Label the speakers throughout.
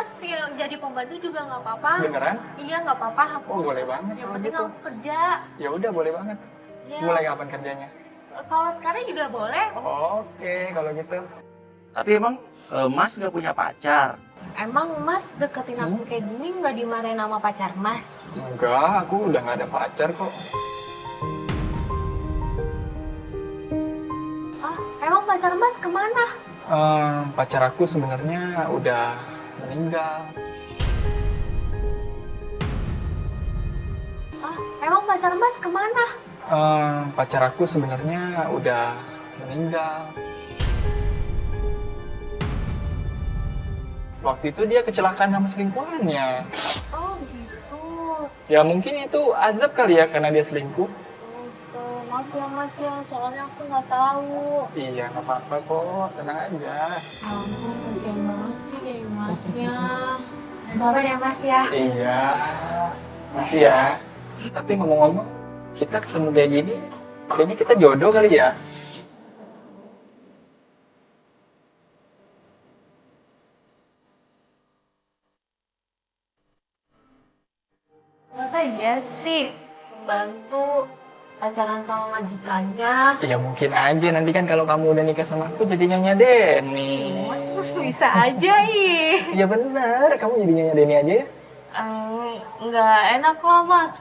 Speaker 1: mas, ya jadi pembantu juga nggak apa-apa.
Speaker 2: Beneran?
Speaker 1: Iya nggak apa-apa.
Speaker 2: Oh boleh banget
Speaker 1: Yang
Speaker 2: kalau
Speaker 1: penting
Speaker 2: gitu.
Speaker 1: aku kerja.
Speaker 2: Ya udah boleh banget.
Speaker 1: Ya.
Speaker 2: Mulai kapan kerjanya?
Speaker 1: Kalau sekarang juga boleh.
Speaker 2: Oke kalau gitu.
Speaker 3: Tapi emang Mas nggak punya pacar?
Speaker 1: Emang mas deketin aku kayak gini nggak dimarahin sama pacar mas?
Speaker 2: Enggak, aku udah nggak ada pacar kok.
Speaker 1: Ah, emang pacar mas kemana?
Speaker 2: Pacar aku sebenarnya udah meninggal.
Speaker 1: Ah, emang pacar mas kemana?
Speaker 2: Pacar aku sebenarnya udah meninggal. Waktu itu dia kecelakaan sama selingkuhannya.
Speaker 1: Oh gitu.
Speaker 2: Ya mungkin itu azab kali ya karena dia selingkuh.
Speaker 1: Gitu. Maaf ya mas ya, soalnya aku nggak tahu.
Speaker 2: Iya nggak apa-apa kok, tenang aja.
Speaker 1: Ampun, kasihan banget sih dari masnya. Sabar ya mas ya.
Speaker 2: Iya, masih ya. Tapi ngomong-ngomong, kita ketemu kayak gini, kayaknya kita jodoh kali ya.
Speaker 1: Masa iya sih bantu pacaran sama majikannya?
Speaker 2: Ya mungkin aja nanti kan kalau kamu udah nikah sama aku jadi nyonya Deni.
Speaker 1: Mas bisa aja ih.
Speaker 2: Iya bener, kamu jadi nyonya Deni aja ya.
Speaker 1: Nggak enak loh mas.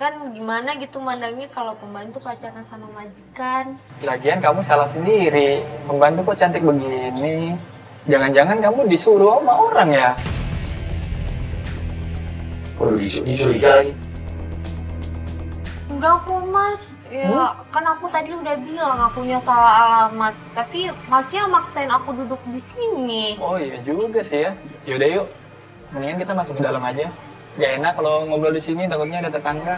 Speaker 1: Kan gimana gitu mandangnya kalau pembantu pacaran sama majikan.
Speaker 2: Lagian kamu salah sendiri, pembantu kok cantik begini. Jangan-jangan kamu disuruh sama orang ya?
Speaker 3: Oh, dicuriga lagi.
Speaker 1: Enggak kok mas, ya kan aku tadi udah bilang akunya salah alamat. Tapi masnya maksain aku duduk di sini.
Speaker 2: Oh iya juga sih ya. Yaudah yuk, mendingan kita masuk ke dalam aja. Gak enak kalau ngobrol di sini, takutnya ada tetangga.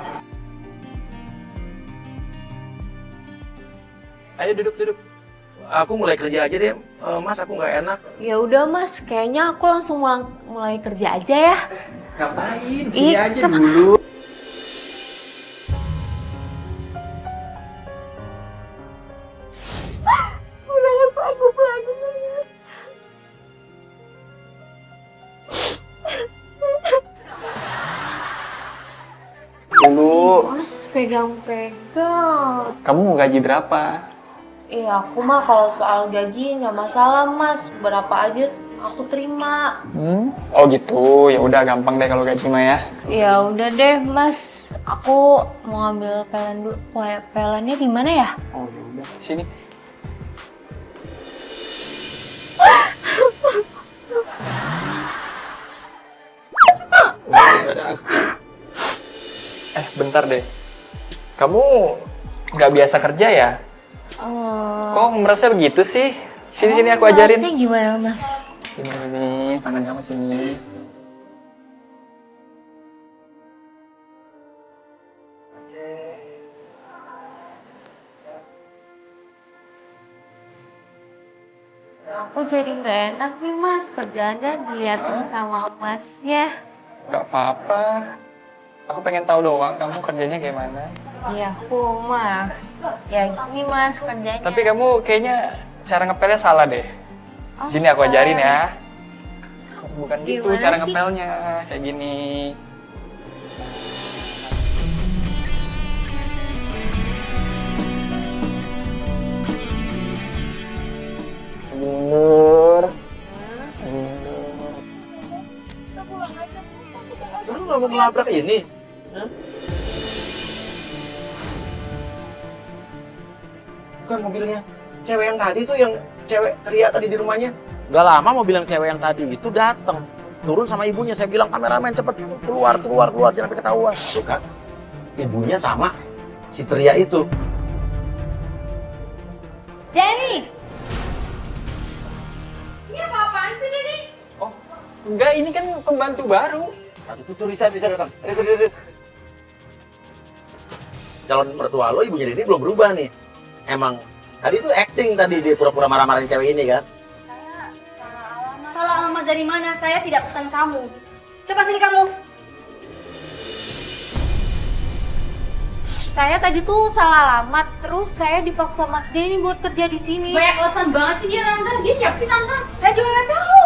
Speaker 2: Ayo duduk.
Speaker 3: Aku mulai kerja aja deh, Mas. Aku nggak enak.
Speaker 1: Ya udah mas, kayaknya aku langsung mulai kerja aja ya.
Speaker 2: Ngapain?
Speaker 1: Ih,
Speaker 2: Sini aja dulu.
Speaker 1: Udah gak sanggup lagi.
Speaker 2: Dulu,
Speaker 1: Mas pegang-pegang.
Speaker 2: kamu mau gaji berapa?
Speaker 1: Iya aku mah kalau soal gaji nggak masalah mas. Berapa aja aku terima.
Speaker 2: Oh gitu, ya udah gampang deh kalau gaji mah ya.
Speaker 1: Ya udah deh mas. Aku mau ngambil pelan dulu. Pelannya di mana ya?
Speaker 2: Oh ya udah, sini. Bentar deh. Kamu nggak biasa kerja ya? Kok merasa begitu sih? Sini aku ajarin.
Speaker 1: Masnya gimana mas?
Speaker 2: Ini, tangan kamu sini.
Speaker 1: Aku jadi nggak enak nih mas. Kerjaannya dilihatin sama masnya.
Speaker 2: Gak apa-apa. Aku pengen tahu doang kamu kerjanya gimana.
Speaker 1: Iya aku mah. Ya gini mas kerjanya.
Speaker 2: Tapi kamu kayaknya cara ngepelnya salah deh.
Speaker 1: Oh,
Speaker 2: Sini aku
Speaker 1: salah,
Speaker 2: ajarin ya.
Speaker 1: Mas.
Speaker 2: Bukan gitu
Speaker 1: Gimana
Speaker 2: cara
Speaker 1: sih?
Speaker 2: ngepelnya. Kayak gini. Mundur. Mundur.
Speaker 3: Lu nggak mau ngelabrak ini? Hah? Bukan mobilnya. Cewek yang tadi tuh yang cewek teriak tadi di rumahnya. Gak lama mobil yang cewek yang tadi itu datang. Turun sama ibunya. Saya bilang kameramen cepet keluar jangan sampai ketahuan. Tuh kan. Ibunya sama si teriak itu.
Speaker 4: Denny! Ini apa-apaan sih, Denny?
Speaker 2: Oh, enggak ini kan pembantu baru.
Speaker 3: Tadi tuh Risa datang. Riz. Calon mertua lo ibunya ini belum berubah nih. Emang tadi tuh acting tadi dia pura-pura marah-marahin cewek ini kan.
Speaker 4: Saya salah alamat. Salah alamat dari mana? Saya tidak pesan kamu. Coba sini kamu.
Speaker 1: Saya tadi tuh salah alamat, terus saya dipaksa Mas Denny buat kerja di sini.
Speaker 4: Banyak alasan banget sih dia, Tante. Dia siapa sih, Tante? Saya juga nggak tahu.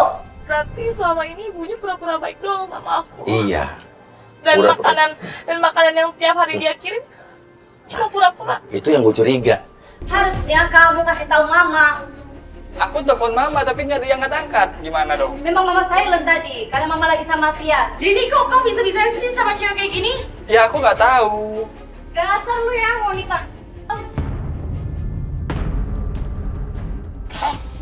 Speaker 1: berarti selama ini ibunya pura-pura baik doang sama aku.
Speaker 3: Iya.
Speaker 1: Dan
Speaker 3: Pura-pura.
Speaker 1: makanan yang tiap hari dia kirim cuma pura-pura.
Speaker 3: Itu yang gue curiga.
Speaker 4: Harusnya kamu kasih tahu mama.
Speaker 2: Aku telepon mama tapi nggak diangkat-angkat. Gimana dong?
Speaker 4: Memang mama silent tadi, karena mama lagi sama Tias.
Speaker 1: Dini, kok kamu bisa-bisaan sih sama cewek kayak gini?
Speaker 2: Ya aku nggak tahu.
Speaker 1: Dasar lu ya, wanita.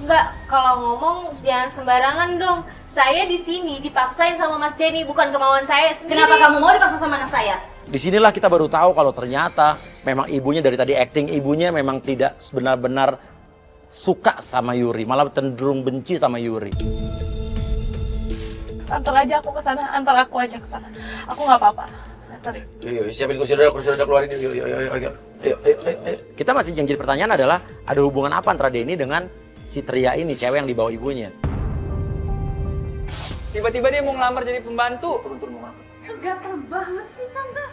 Speaker 1: Mbak, kalau ngomong jangan sembarangan dong. Saya di sini dipaksain sama Mas Denny, bukan kemauan saya sendiri.
Speaker 4: Kenapa kamu mau dipaksa sama anak saya?
Speaker 3: Disinilah kita baru tahu kalau ternyata memang ibunya dari tadi acting, ibunya memang tidak benar-benar suka sama Yuri, malah cenderung benci sama Yuri.
Speaker 1: Antar aja aku ke sana, antar aku aja ke sana. Aku nggak apa-apa. Antarin.
Speaker 3: Yuk, siapin kursi roda keluarin. Yuk. Kita masih yang jadi pertanyaan adalah ada hubungan apa antara Denny dengan si Tria ini, cewek yang dibawa ibunya?
Speaker 2: Tiba-tiba dia mau ngelamar jadi pembantu.
Speaker 4: Gatel banget sih tante.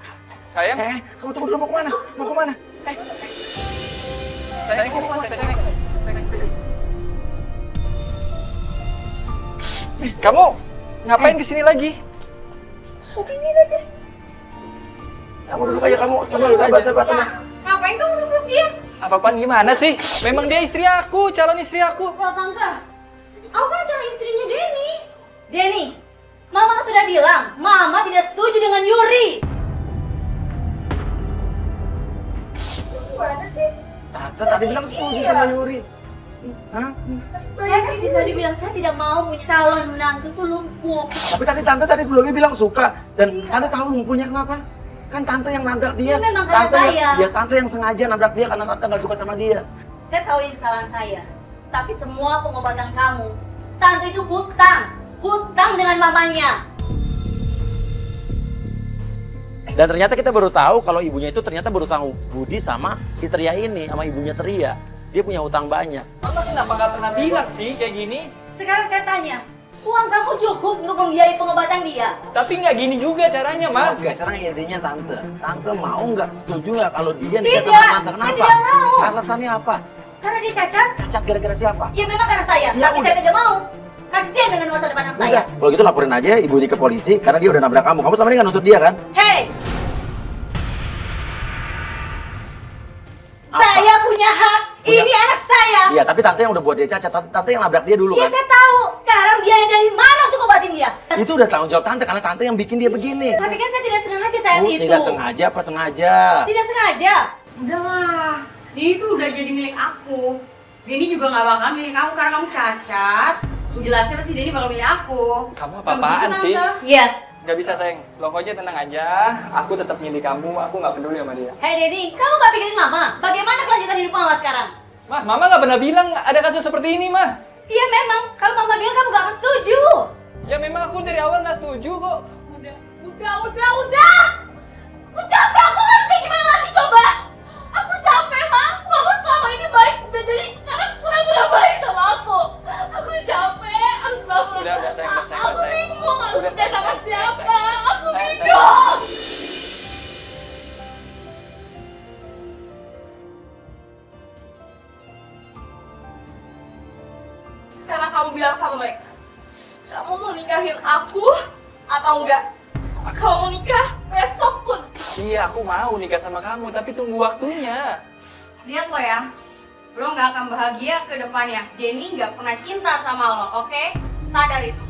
Speaker 2: Sayang,
Speaker 3: Kamu tunggu dulu, mau kemana?
Speaker 2: sayang, sayang. Kamu ngapain kesini lagi?
Speaker 3: Kamu duduk aja, kamu tenang, sabar, tenang.
Speaker 1: Ngapain kamu duduk dia?
Speaker 2: Apa-apaan gimana sih? Memang dia istri aku, calon istri aku.
Speaker 4: Loh tante, aku kan calon istrinya Denny. Denny, mama kan sudah bilang, mama tidak setuju dengan Yuri. Gimana sih?
Speaker 3: Tante tadi bilang setuju sama Yuri. Hah?
Speaker 4: Saya kan bisa dibilang saya tidak mau punya calon menantu tuh lumpuh.
Speaker 3: Tapi tante tadi sebelumnya bilang suka. Dan tante tahu lumpuhnya kenapa? Kan tante yang nabrak dia.
Speaker 4: Ya, memang karena saya.
Speaker 3: Tante yang sengaja nabrak dia karena tante nggak suka sama dia.
Speaker 4: Saya tahu ini kesalahan saya. Tapi semua pengobatan kamu, tante itu hutang dengan mamanya.
Speaker 3: Dan ternyata kita baru tahu kalau ibunya itu ternyata berutang budi sama si Tria ini, sama ibunya Tria. Dia punya utang banyak.
Speaker 2: Mama kenapa nggak pernah bilang sih kayak gini?
Speaker 4: Sekarang saya tanya, uang kamu cukup untuk membiayai pengobatan dia?
Speaker 2: Tapi nggak gini juga caranya, Ma.
Speaker 3: Oke, sekarang intinya tante mau nggak, setuju nggak kalau dia nikah
Speaker 4: Tidak,
Speaker 3: sama tante? Kenapa?
Speaker 4: saya tidak mau.
Speaker 3: Alasannya apa?
Speaker 4: Karena dia cacat?
Speaker 3: Cacat gara-gara siapa?
Speaker 4: Ya memang karena saya,
Speaker 3: Ya,
Speaker 4: tapi
Speaker 3: udah.
Speaker 4: saya tidak mau. Kasihan dengan masa depan anak saya.
Speaker 3: Udah, kalau gitu laporin aja ibu ini ke polisi karena dia udah nabrak kamu. Kamu selama ini nggak nuntut dia kan?
Speaker 4: Hei! Saya punya hak. Ini anak saya.
Speaker 3: Iya, tapi tante yang udah buat dia cacat, tante yang nabrak dia dulu
Speaker 4: Ya
Speaker 3: kan?
Speaker 4: saya tahu. Sekarang biaya dari mana untuk obatin dia?
Speaker 3: Itu udah tanggung jawab tante karena tante yang bikin dia begini.
Speaker 4: Tapi kan saya tidak sengaja saat itu.
Speaker 3: Tidak sengaja apa sengaja?
Speaker 4: Tidak sengaja.
Speaker 5: Udahlah, dia itu udah jadi milik aku. Denny juga gak bakal milik kamu karena kamu cacat. Jelasnya pasti Denny bakal milik aku.
Speaker 2: Kamu apa-apaan sih?
Speaker 4: Iya.
Speaker 2: Gak bisa, sayang. Lo aja tenang aja. Aku tetap milih kamu. Aku nggak peduli sama dia.
Speaker 4: Hei Denny, kamu gak pikirin mama? Bagaimana kelanjutan hidup mama sekarang?
Speaker 2: Mah, Mama nggak pernah bilang ada kasus seperti ini, Mah.
Speaker 4: Iya memang, kalau mama bilang kamu gak akan setuju.
Speaker 2: Ya memang aku dari awal nggak setuju kok.
Speaker 1: Udah. Aku capek, aku harus kayak gimana lagi coba? Aku capek, Ma. Mama selama ini baik, jadi sekarang pura-pura baik sama aku. Aku capek, harus bangun.
Speaker 2: Udah, sayang,
Speaker 1: Aku bingung, harus
Speaker 2: Udah,
Speaker 1: percaya sama
Speaker 2: sayang,
Speaker 1: siapa.
Speaker 2: sayang.
Speaker 1: Aku
Speaker 2: Sayang,
Speaker 1: bingung. Sekarang kamu bilang sama mereka, kamu mau nikahin aku atau enggak? Kamu mau nikah besok pun.
Speaker 2: Iya, aku mau nikah sama kamu, tapi tunggu waktunya.
Speaker 5: Lihat lo ya, lo gak akan bahagia ke depannya. Denny gak pernah cinta sama lo, oke? Sadar itu.